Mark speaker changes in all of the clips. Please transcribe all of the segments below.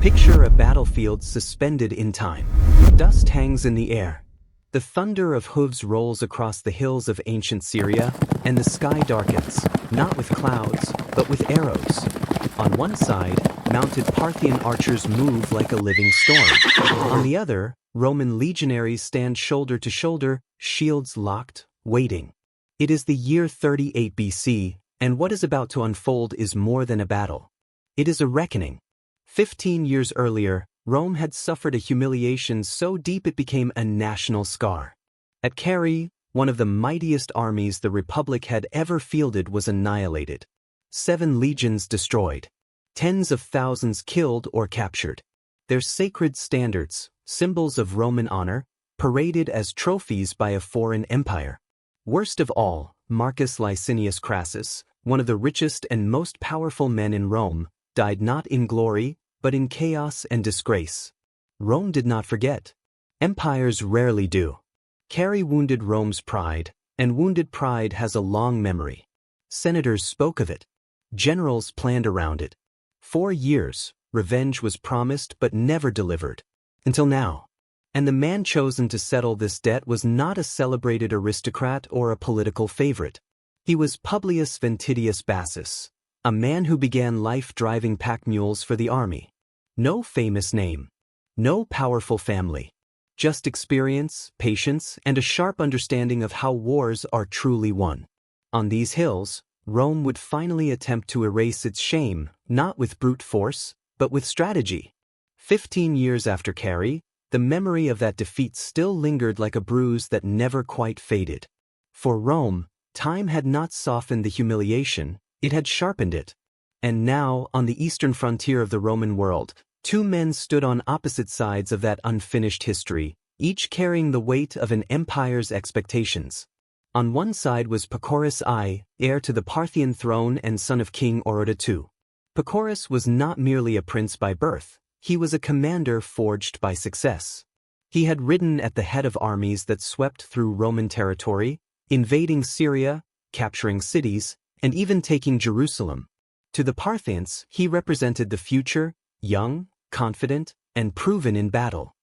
Speaker 1: Picture a battlefield suspended in time. Dust hangs in the air. The thunder of hooves rolls across the hills of ancient Syria, and the sky darkens, not with clouds, but with arrows. On one side, mounted Parthian archers move like a living storm. On the other, Roman legionaries stand shoulder to shoulder, shields locked, waiting. It is the year 38 BC, and what is about to unfold is more than a battle. It is a reckoning. 15 years earlier, Rome had suffered a humiliation so deep it became a national scar. At Carrhae, one of the mightiest armies the Republic had ever fielded was annihilated. 7 legions destroyed. Tens of thousands killed or captured. Their sacred standards, symbols of Roman honor, paraded as trophies by a foreign empire. Worst of all, Marcus Licinius Crassus, one of the richest and most powerful men in Rome, died not in glory, but in chaos and disgrace. Rome did not forget. Empires rarely do. Carrhae wounded Rome's pride, and wounded pride has a long memory. Senators spoke of it. Generals planned around it. 4 years, revenge was promised but never delivered. Until now. And the man chosen to settle this debt was not a celebrated aristocrat or a political favorite. He was Publius Ventidius Bassus, a man who began life driving pack mules for the army. No famous name. No powerful family. Just experience, patience, and a sharp understanding of how wars are truly won. On these hills, Rome would finally attempt to erase its shame, not with brute force, but with strategy. 15 years after Carrhae, the memory of that defeat still lingered like a bruise that never quite faded. For Rome, time had not softened the humiliation, it had sharpened it. And now, on the eastern frontier of the Roman world, 2 men stood on opposite sides of that unfinished history, each carrying the weight of an empire's expectations. On one side was Pacorus I, heir to the Parthian throne and son of King Oroda II. Pacorus was not merely a prince by birth, he was a commander forged by success. He had ridden at the head of armies that swept through Roman territory, invading Syria, capturing cities, and even taking Jerusalem. To the Parthians, he represented the future, young, confident, and proven in battle.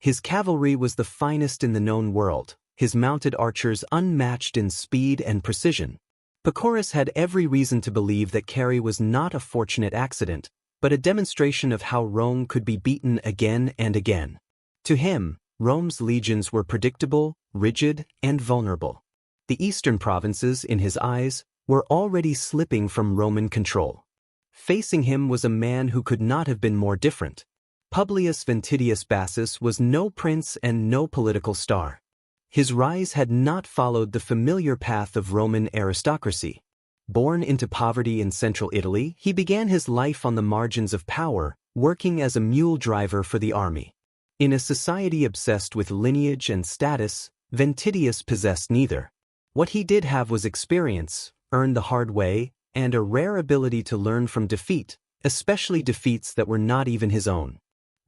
Speaker 1: His cavalry was the finest in the known world, his mounted archers unmatched in speed and precision. Pacorus had every reason to believe that Carrhae was not a fortunate accident, but a demonstration of how Rome could be beaten again and again. To him, Rome's legions were predictable, rigid, and vulnerable. The eastern provinces, in his eyes, were already slipping from Roman control. Facing him was a man who could not have been more different. Publius Ventidius Bassus was no prince and no political star. His rise had not followed the familiar path of Roman aristocracy. Born into poverty in central Italy, he began his life on the margins of power, working as a mule driver for the army. In a society obsessed with lineage and status, Ventidius possessed neither. What he did have was experience, earned the hard way, and a rare ability to learn from defeat, especially defeats that were not even his own.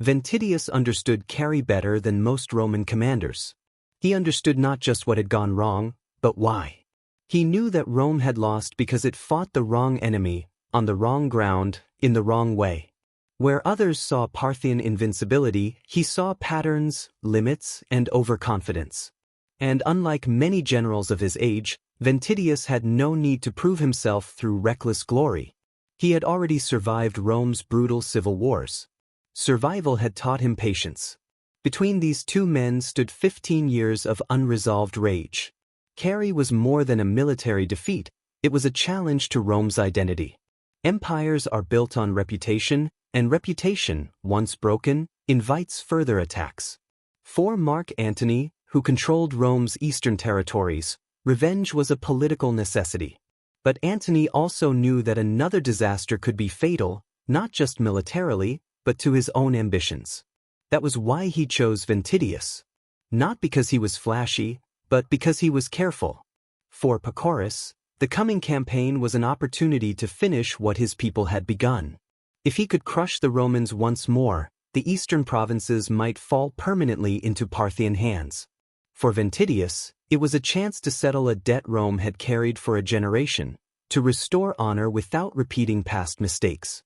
Speaker 1: Ventidius understood Carrhae better than most Roman commanders. He understood not just what had gone wrong, but why. He knew that Rome had lost because it fought the wrong enemy, on the wrong ground, in the wrong way. Where others saw Parthian invincibility, he saw patterns, limits, and overconfidence. And unlike many generals of his age, Ventidius had no need to prove himself through reckless glory. He had already survived Rome's brutal civil wars. Survival had taught him patience. Between these 2 men stood 15 years of unresolved rage. Carrhae was more than a military defeat, it was a challenge to Rome's identity. Empires are built on reputation, and reputation, once broken, invites further attacks. For Mark Antony, who controlled Rome's eastern territories, revenge was a political necessity. But Antony also knew that another disaster could be fatal, not just militarily, but to his own ambitions. That was why he chose Ventidius. Not because he was flashy, but because he was careful. For Pacorus, the coming campaign was an opportunity to finish what his people had begun. If he could crush the Romans once more, the eastern provinces might fall permanently into Parthian hands. For Ventidius, it was a chance to settle a debt Rome had carried for a generation, to restore honor without repeating past mistakes.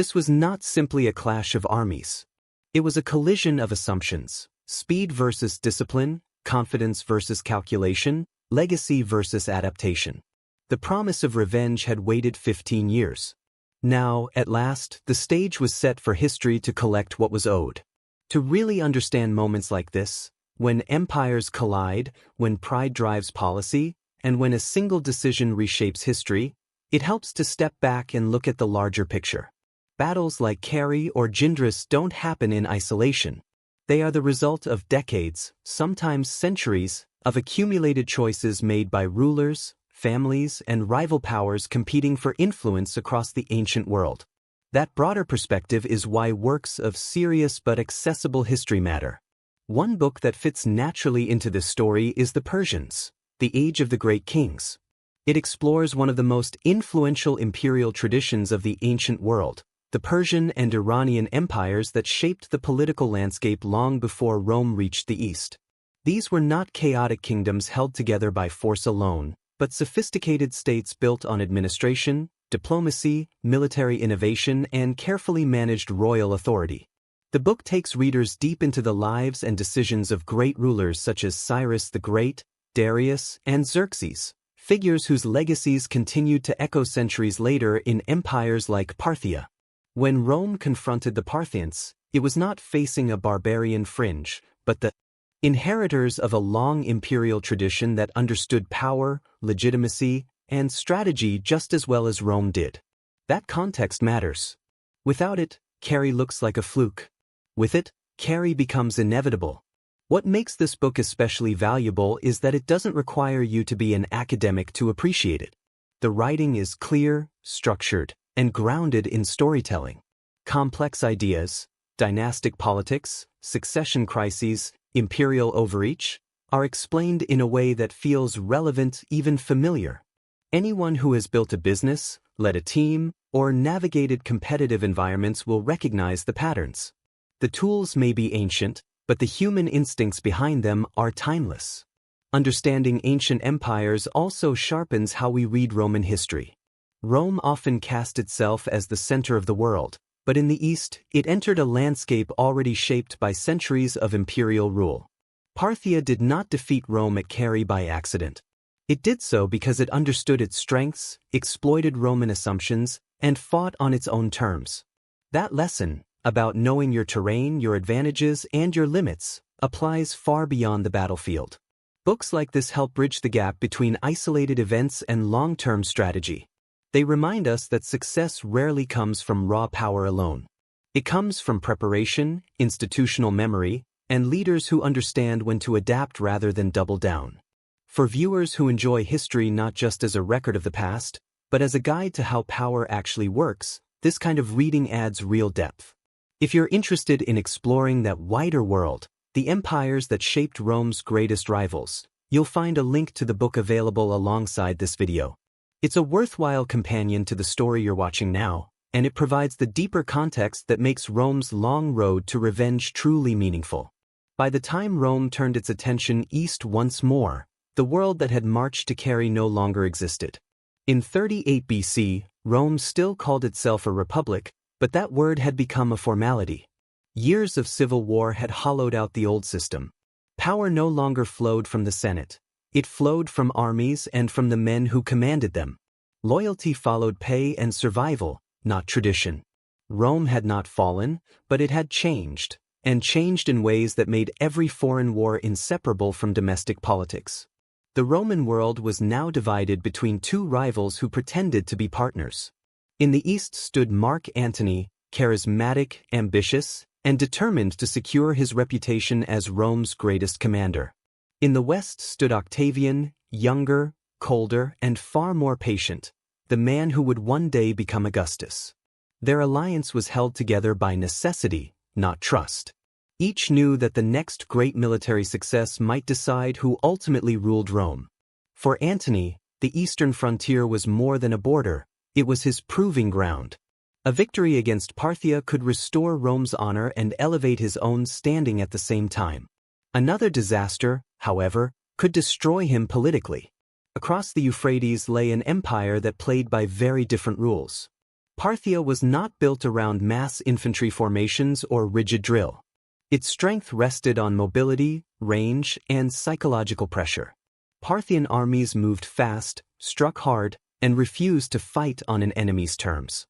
Speaker 1: This was not simply a clash of armies. It was a collision of assumptions: speed versus discipline, confidence versus calculation, legacy versus adaptation. The promise of revenge had waited 15 years. Now, at last, the stage was set for history to collect what was owed. To really understand moments like this, when empires collide, when pride drives policy, and when a single decision reshapes history, it helps to step back and look at the larger picture. Battles like Carrhae or Gindris don't happen in isolation. They are the result of decades, sometimes centuries, of accumulated choices made by rulers, families, and rival powers competing for influence across the ancient world. That broader perspective is why works of serious but accessible history matter. One book that fits naturally into this story is The Persians, The Age of the Great Kings. It explores one of the most influential imperial traditions of the ancient world, the Persian and Iranian empires that shaped the political landscape long before Rome reached the East. These were not chaotic kingdoms held together by force alone, but sophisticated states built on administration, diplomacy, military innovation, and carefully managed royal authority. The book takes readers deep into the lives and decisions of great rulers such as Cyrus the Great, Darius, and Xerxes, figures whose legacies continued to echo centuries later in empires like Parthia. When Rome confronted the Parthians, it was not facing a barbarian fringe, but the inheritors of a long imperial tradition that understood power, legitimacy, and strategy just as well as Rome did. That context matters. Without it, Carrhae looks like a fluke. With it, Carrhae becomes inevitable. What makes this book especially valuable is that it doesn't require you to be an academic to appreciate it. The writing is clear, structured, and grounded in storytelling. Complex ideas, dynastic politics, succession crises, imperial overreach, are explained in a way that feels relevant, even familiar. Anyone who has built a business, led a team, or navigated competitive environments will recognize the patterns. The tools may be ancient, but the human instincts behind them are timeless. Understanding ancient empires also sharpens how we read Roman history. Rome often cast itself as the center of the world, but in the East, it entered a landscape already shaped by centuries of imperial rule. Parthia did not defeat Rome at Carrhae by accident. It did so because it understood its strengths, exploited Roman assumptions, and fought on its own terms. That lesson, about knowing your terrain, your advantages, and your limits, applies far beyond the battlefield. Books like this help bridge the gap between isolated events and long-term strategy. They remind us that success rarely comes from raw power alone. It comes from preparation, institutional memory, and leaders who understand when to adapt rather than double down. For viewers who enjoy history not just as a record of the past, but as a guide to how power actually works, this kind of reading adds real depth. If you're interested in exploring that wider world, the empires that shaped Rome's greatest rivals, you'll find a link to the book available alongside this video. It's a worthwhile companion to the story you're watching now, and it provides the deeper context that makes Rome's long road to revenge truly meaningful. By the time Rome turned its attention east once more, the world that had marched to Carrhae no longer existed. In 38 BC, Rome still called itself a republic, but that word had become a formality. Years of civil war had hollowed out the old system. Power no longer flowed from the Senate. It flowed from armies and from the men who commanded them. Loyalty followed pay and survival, not tradition. Rome had not fallen, but it had changed, and changed in ways that made every foreign war inseparable from domestic politics. The Roman world was now divided between two rivals who pretended to be partners. In the east stood Mark Antony, charismatic, ambitious, and determined to secure his reputation as Rome's greatest commander. In the west stood Octavian, younger, colder, and far more patient, the man who would one day become Augustus. Their alliance was held together by necessity, not trust. Each knew that the next great military success might decide who ultimately ruled Rome. For Antony, the eastern frontier was more than a border, it was his proving ground. A victory against Parthia could restore Rome's honor and elevate his own standing at the same time. Another disaster, however, could destroy him politically. Across the Euphrates lay an empire that played by very different rules. Parthia was not built around mass infantry formations or rigid drill. Its strength rested on mobility, range, and psychological pressure. Parthian armies moved fast, struck hard, and refused to fight on an enemy's terms.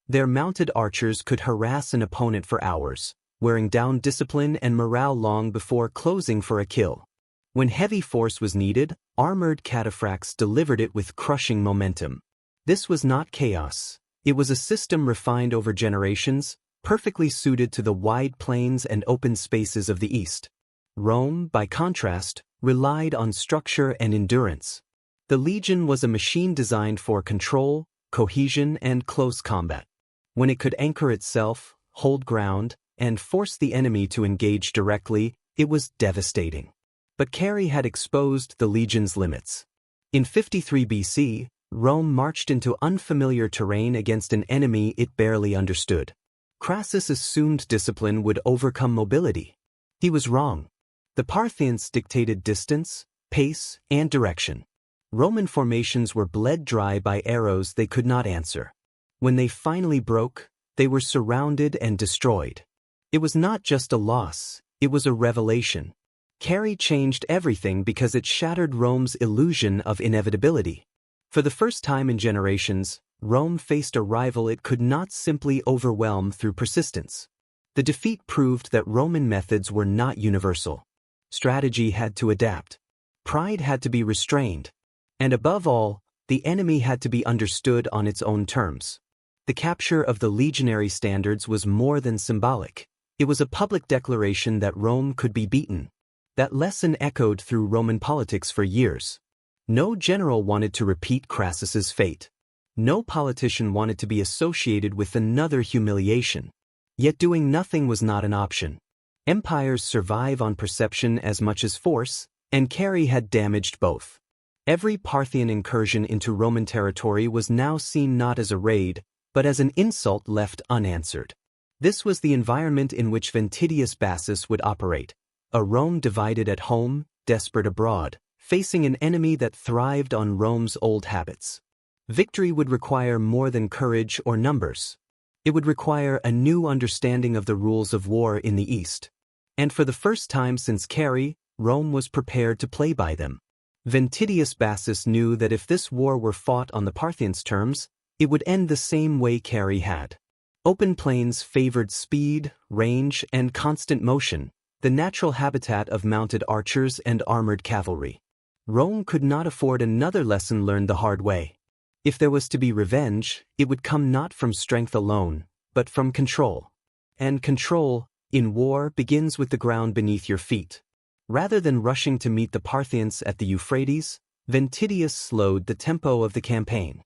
Speaker 1: Their mounted archers could harass an opponent for hours, wearing down discipline and morale long before closing for a kill. When heavy force was needed, armored cataphracts delivered it with crushing momentum. This was not chaos. It was a system refined over generations, perfectly suited to the wide plains and open spaces of the East. Rome, by contrast, relied on structure and endurance. The legion was a machine designed for control, cohesion, and close combat. When it could anchor itself, hold ground, and force the enemy to engage directly, it was devastating. But Carrhae had exposed the legion's limits. In 53 BC, Rome marched into unfamiliar terrain against an enemy it barely understood. Crassus assumed discipline would overcome mobility. He was wrong. The Parthians dictated distance, pace, and direction. Roman formations were bled dry by arrows they could not answer. When they finally broke, they were surrounded and destroyed. It was not just a loss, it was a revelation. Carrhae changed everything because it shattered Rome's illusion of inevitability. For the first time in generations, Rome faced a rival it could not simply overwhelm through persistence. The defeat proved that Roman methods were not universal. Strategy had to adapt. Pride had to be restrained. And above all, the enemy had to be understood on its own terms. The capture of the legionary standards was more than symbolic. It was a public declaration that Rome could be beaten. That lesson echoed through Roman politics for years. No general wanted to repeat Crassus's fate. No politician wanted to be associated with another humiliation. Yet doing nothing was not an option. Empires survive on perception as much as force, and Carrhae had damaged both. Every Parthian incursion into Roman territory was now seen not as a raid, but as an insult left unanswered. This was the environment in which Ventidius Bassus would operate, a Rome divided at home, desperate abroad, facing an enemy that thrived on Rome's old habits. Victory would require more than courage or numbers. It would require a new understanding of the rules of war in the East. And for the first time since Carrhae, Rome was prepared to play by them. Ventidius Bassus knew that if this war were fought on the Parthians' terms, it would end the same way Carrhae had. Open plains favored speed, range, and constant motion, the natural habitat of mounted archers and armored cavalry. Rome could not afford another lesson learned the hard way. If there was to be revenge, it would come not from strength alone, but from control. And control, in war, begins with the ground beneath your feet. Rather than rushing to meet the Parthians at the Euphrates, Ventidius slowed the tempo of the campaign.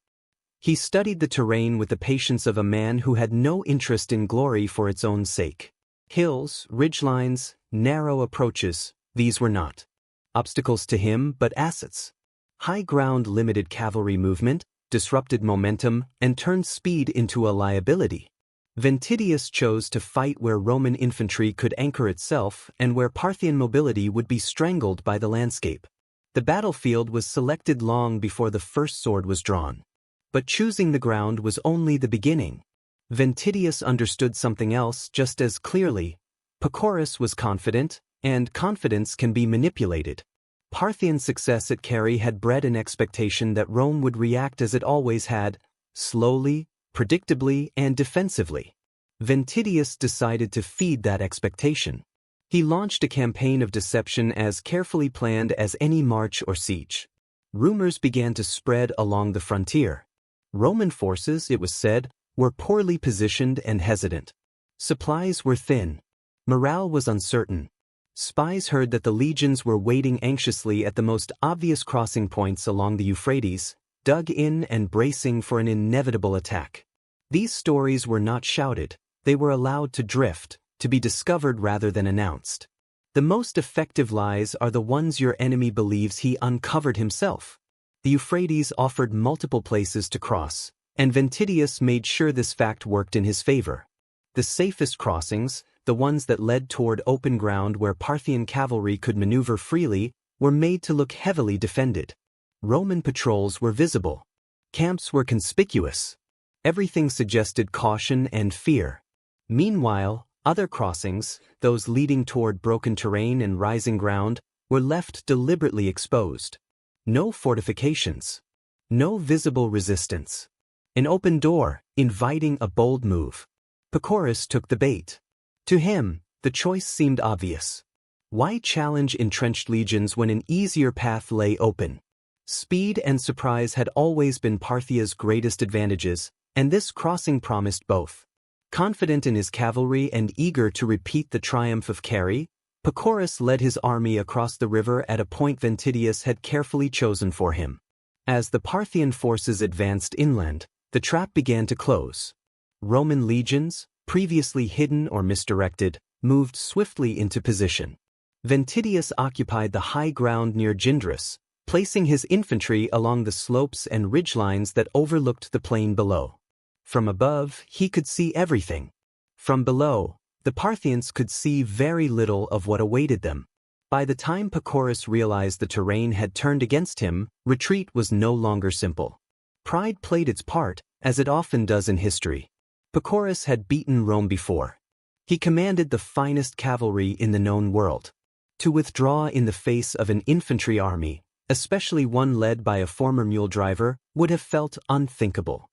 Speaker 1: He studied the terrain with the patience of a man who had no interest in glory for its own sake. Hills, ridgelines, narrow approaches, these were not obstacles to him but assets. High ground limited cavalry movement, disrupted momentum, and turned speed into a liability. Ventidius chose to fight where Roman infantry could anchor itself and where Parthian mobility would be strangled by the landscape. The battlefield was selected long before the first sword was drawn. But choosing the ground was only the beginning. Ventidius understood something else just as clearly. Pacorus was confident, and confidence can be manipulated. Parthian success at Carrhae had bred an expectation that Rome would react as it always had, slowly, predictably, and defensively. Ventidius decided to feed that expectation. He launched a campaign of deception as carefully planned as any march or siege. Rumors began to spread along the frontier. Roman forces, it was said, were poorly positioned and hesitant. Supplies were thin. Morale was uncertain. Spies heard that the legions were waiting anxiously at the most obvious crossing points along the Euphrates, dug in and bracing for an inevitable attack. These stories were not shouted, they were allowed to drift, to be discovered rather than announced. The most effective lies are the ones your enemy believes he uncovered himself. The Euphrates offered multiple places to cross, and Ventidius made sure this fact worked in his favor. The safest crossings, the ones that led toward open ground where Parthian cavalry could maneuver freely, were made to look heavily defended. Roman patrols were visible. Camps were conspicuous. Everything suggested caution and fear. Meanwhile, other crossings, those leading toward broken terrain and rising ground, were left deliberately exposed. No fortifications. No visible resistance. An open door, inviting a bold move. Pacorus took the bait. To him, the choice seemed obvious. Why challenge entrenched legions when an easier path lay open? Speed and surprise had always been Parthia's greatest advantages, and this crossing promised both. Confident in his cavalry and eager to repeat the triumph of Carrhae, Pacorus led his army across the river at a point Ventidius had carefully chosen for him. As the Parthian forces advanced inland, the trap began to close. Roman legions, previously hidden or misdirected, moved swiftly into position. Ventidius occupied the high ground near Gindrus, placing his infantry along the slopes and ridgelines that overlooked the plain below. From above, he could see everything. From below, the Parthians could see very little of what awaited them. By the time Pacorus realized the terrain had turned against him, retreat was no longer simple. Pride played its part, as it often does in history. Pacorus had beaten Rome before. He commanded the finest cavalry in the known world. To withdraw in the face of an infantry army, especially one led by a former mule driver, would have felt unthinkable.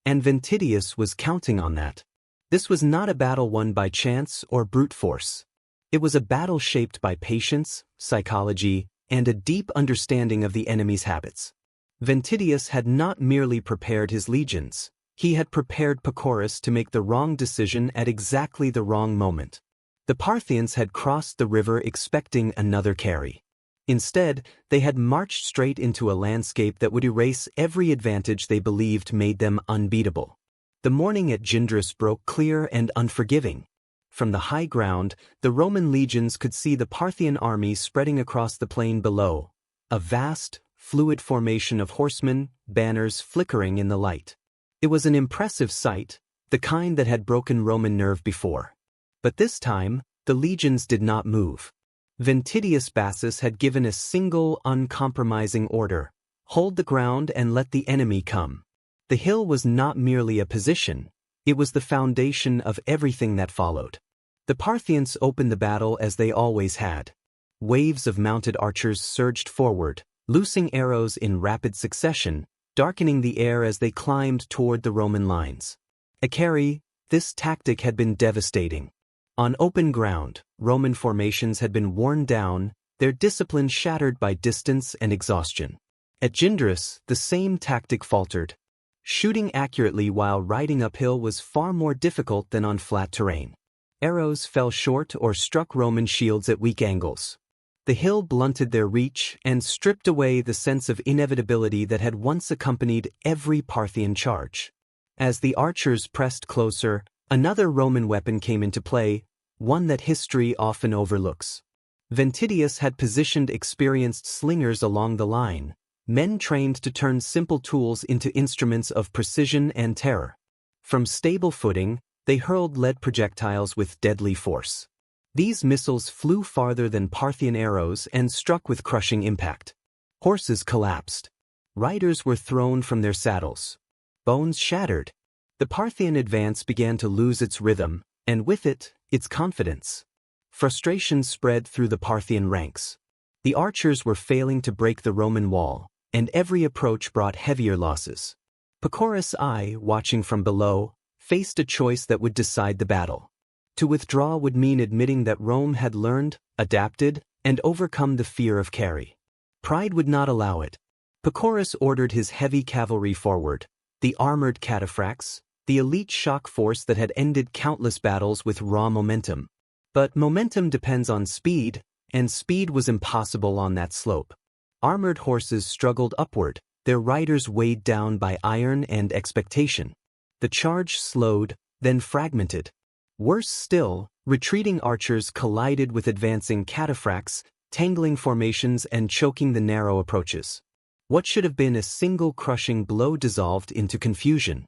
Speaker 1: And Ventidius was counting on that. This was not a battle won by chance or brute force. It was a battle shaped by patience, psychology, and a deep understanding of the enemy's habits. Ventidius had not merely prepared his legions, he had prepared Pacorus to make the wrong decision at exactly the wrong moment. The Parthians had crossed the river expecting another Carrhae. Instead, they had marched straight into a landscape that would erase every advantage they believed made them unbeatable. The morning at Gindrus broke clear and unforgiving. From the high ground, the Roman legions could see the Parthian army spreading across the plain below, a vast, fluid formation of horsemen, banners flickering in the light. It was an impressive sight, the kind that had broken Roman nerve before. But this time, the legions did not move. Ventidius Bassus had given a single, uncompromising order: hold the ground and let the enemy come. The hill was not merely a position, it was the foundation of everything that followed. The Parthians opened the battle as they always had. Waves of mounted archers surged forward, loosing arrows in rapid succession, darkening the air as they climbed toward the Roman lines. At Carrhae, this tactic had been devastating. On open ground, Roman formations had been worn down, their discipline shattered by distance and exhaustion. At Gindrus, the same tactic faltered. Shooting accurately while riding uphill was far more difficult than on flat terrain. Arrows fell short or struck Roman shields at weak angles. The hill blunted their reach and stripped away the sense of inevitability that had once accompanied every Parthian charge. As the archers pressed closer, another Roman weapon came into play, one that history often overlooks. Ventidius had positioned experienced slingers along the line, men trained to turn simple tools into instruments of precision and terror. From stable footing, they hurled lead projectiles with deadly force. These missiles flew farther than Parthian arrows and struck with crushing impact. Horses collapsed. Riders were thrown from their saddles. Bones shattered. The Parthian advance began to lose its rhythm, and with it, its confidence. Frustration spread through the Parthian ranks. The archers were failing to break the Roman wall, and every approach brought heavier losses. Pacorus I, watching from below, faced a choice that would decide the battle. To withdraw would mean admitting that Rome had learned, adapted, and overcome the fear of Carrhae. Pride would not allow it. Pacorus ordered his heavy cavalry forward, the armored cataphracts, the elite shock force that had ended countless battles with raw momentum. But momentum depends on speed, and speed was impossible on that slope. Armored horses struggled upward, their riders weighed down by iron and expectation. The charge slowed, then fragmented. Worse still, retreating archers collided with advancing cataphracts, tangling formations and choking the narrow approaches. What should have been a single crushing blow dissolved into confusion.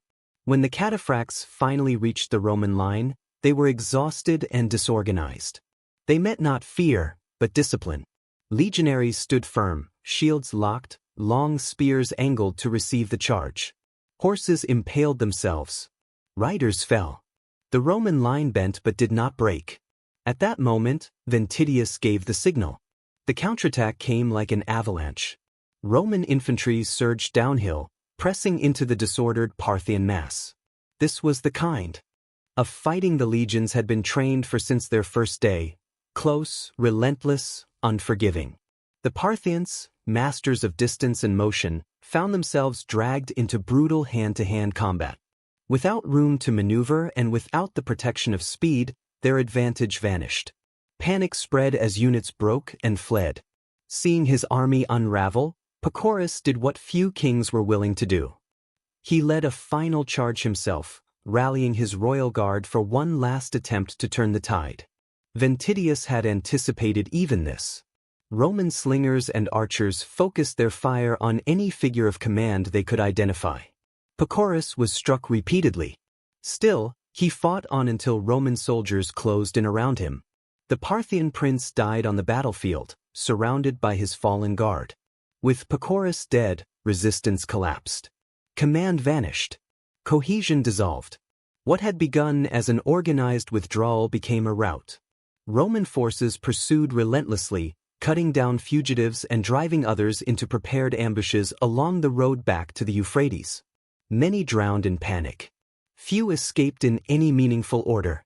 Speaker 1: When the cataphracts finally reached the Roman line, they were exhausted and disorganized. They met not fear, but discipline. Legionaries stood firm, shields locked, long spears angled to receive the charge. Horses impaled themselves. Riders fell. The Roman line bent but did not break. At that moment, Ventidius gave the signal. The counterattack came like an avalanche. Roman infantry surged downhill, pressing into the disordered Parthian mass. This was the kind of fighting the legions had been trained for since their first day: close, relentless, unforgiving. The Parthians, masters of distance and motion, found themselves dragged into brutal hand-to-hand combat. Without room to maneuver and without the protection of speed, their advantage vanished. Panic spread as units broke and fled. Seeing his army unravel, Pacorus did what few kings were willing to do. He led a final charge himself, rallying his royal guard for one last attempt to turn the tide. Ventidius had anticipated even this. Roman slingers and archers focused their fire on any figure of command they could identify. Pacorus was struck repeatedly. Still, he fought on until Roman soldiers closed in around him. The Parthian prince died on the battlefield, surrounded by his fallen guard. With Pacorus dead, resistance collapsed. Command vanished. Cohesion dissolved. What had begun as an organized withdrawal became a rout. Roman forces pursued relentlessly, cutting down fugitives and driving others into prepared ambushes along the road back to the Euphrates. Many drowned in panic. Few escaped in any meaningful order.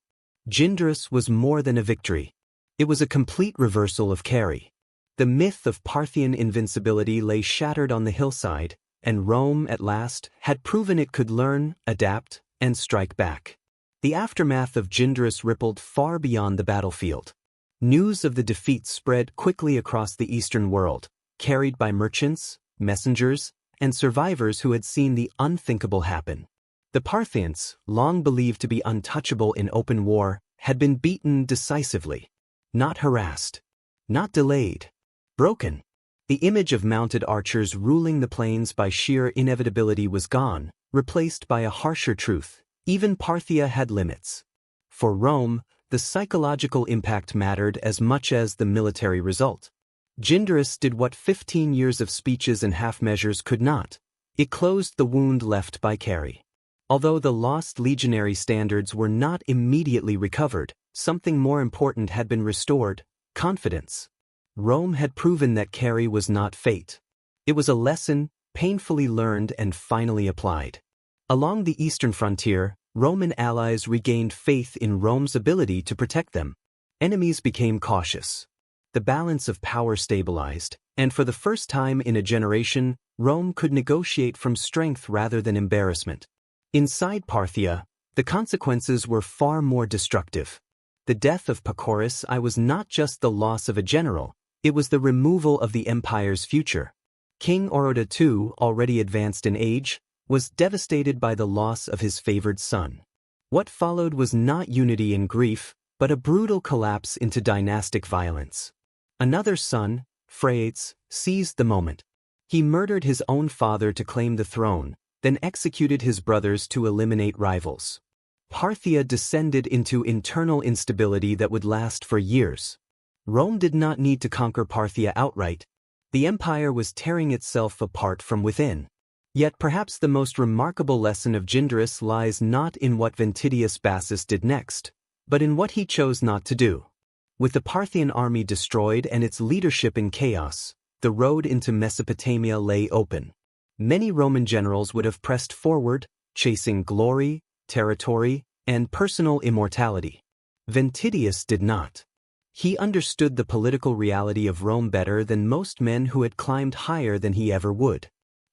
Speaker 1: Gindrus was more than a victory. It was a complete reversal of Carrhae. The myth of Parthian invincibility lay shattered on the hillside, and Rome, at last, had proven it could learn, adapt, and strike back. The aftermath of Gindrus rippled far beyond the battlefield. News of the defeat spread quickly across the Eastern world, carried by merchants, messengers, and survivors who had seen the unthinkable happen. The Parthians, long believed to be untouchable in open war, had been beaten decisively. Not harassed. Not delayed. Broken. The image of mounted archers ruling the plains by sheer inevitability was gone, replaced by a harsher truth: even Parthia had limits. For Rome, the psychological impact mattered as much as the military result. Gindrus did what 15 years of speeches and half-measures could not. It closed the wound left by Carrhae. Although the lost legionary standards were not immediately recovered, something more important had been restored: confidence. Rome had proven that Carrhae was not fate. It was a lesson, painfully learned and finally applied. Along the eastern frontier, Roman allies regained faith in Rome's ability to protect them. Enemies became cautious. The balance of power stabilized, and for the first time in a generation, Rome could negotiate from strength rather than embarrassment. Inside Parthia, the consequences were far more destructive. The death of Pacorus I was not just the loss of a general, it was the removal of the empire's future. King Oroda II, already advanced in age, was devastated by the loss of his favored son. What followed was not unity in grief, but a brutal collapse into dynastic violence. Another son, Phraates, seized the moment. He murdered his own father to claim the throne, then executed his brothers to eliminate rivals. Parthia descended into internal instability that would last for years. Rome did not need to conquer Parthia outright. The empire was tearing itself apart from within. Yet perhaps the most remarkable lesson of Gindrus lies not in what Ventidius Bassus did next, but in what he chose not to do. With the Parthian army destroyed and its leadership in chaos, the road into Mesopotamia lay open. Many Roman generals would have pressed forward, chasing glory, territory, and personal immortality. Ventidius did not. He understood the political reality of Rome better than most men who had climbed higher than he ever would.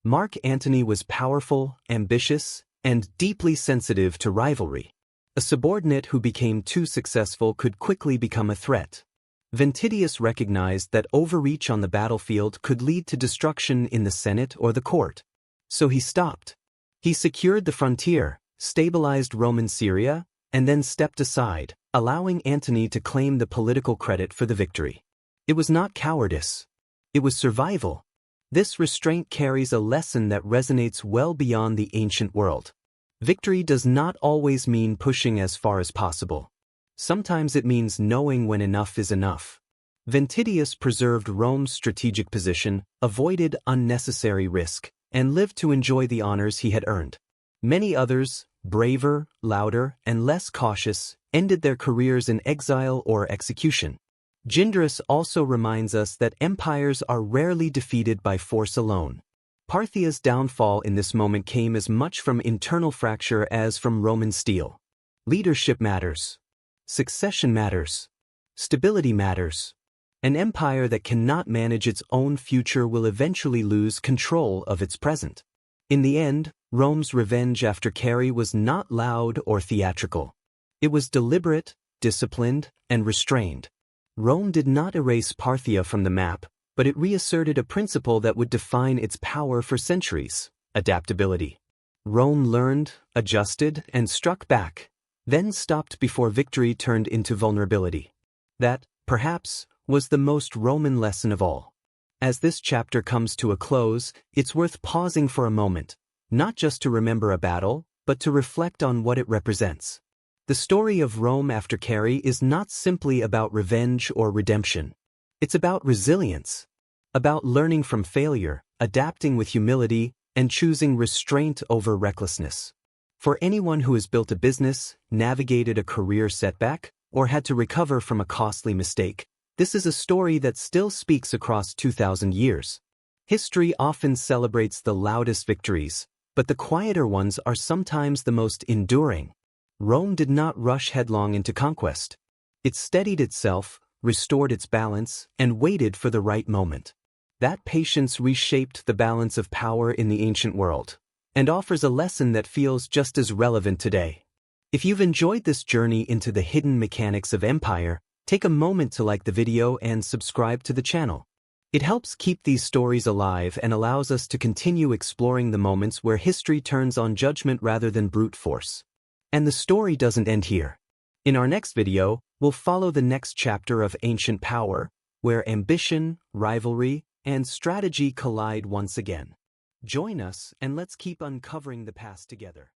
Speaker 1: Mark Antony was powerful, ambitious, and deeply sensitive to rivalry. A subordinate who became too successful could quickly become a threat. Ventidius recognized that overreach on the battlefield could lead to destruction in the Senate or the court. So he stopped. He secured the frontier, stabilized Roman Syria, and then stepped aside, allowing Antony to claim the political credit for the victory. It was not cowardice. It was survival. This restraint carries a lesson that resonates well beyond the ancient world. Victory does not always mean pushing as far as possible. Sometimes it means knowing when enough is enough. Ventidius preserved Rome's strategic position, avoided unnecessary risk, and lived to enjoy the honors he had earned. Many others, braver, louder, and less cautious, ended their careers in exile or execution. Gindris also reminds us that empires are rarely defeated by force alone. Parthia's downfall in this moment came as much from internal fracture as from Roman steel. Leadership matters. Succession matters. Stability matters. An empire that cannot manage its own future will eventually lose control of its present. In the end, Rome's revenge after Carrhae was not loud or theatrical. It was deliberate, disciplined, and restrained. Rome did not erase Parthia from the map, but it reasserted a principle that would define its power for centuries: adaptability. Rome learned, adjusted, and struck back, then stopped before victory turned into vulnerability. That, perhaps, was the most Roman lesson of all. As this chapter comes to a close, it's worth pausing for a moment, not just to remember a battle, but to reflect on what it represents. The story of Rome after Carrhae is not simply about revenge or redemption. It's about resilience, about learning from failure, adapting with humility, and choosing restraint over recklessness. For anyone who has built a business, navigated a career setback, or had to recover from a costly mistake, this is a story that still speaks across 2,000 years. History often celebrates the loudest victories, but the quieter ones are sometimes the most enduring. Rome did not rush headlong into conquest. It steadied itself, restored its balance, and waited for the right moment. That patience reshaped the balance of power in the ancient world, and offers a lesson that feels just as relevant today. If you've enjoyed this journey into the hidden mechanics of empire, take a moment to like the video and subscribe to the channel. It helps keep these stories alive and allows us to continue exploring the moments where history turns on judgment rather than brute force. And the story doesn't end here. In our next video, we'll follow the next chapter of ancient power, where ambition, rivalry, and strategy collide once again. Join us and let's keep uncovering the past together.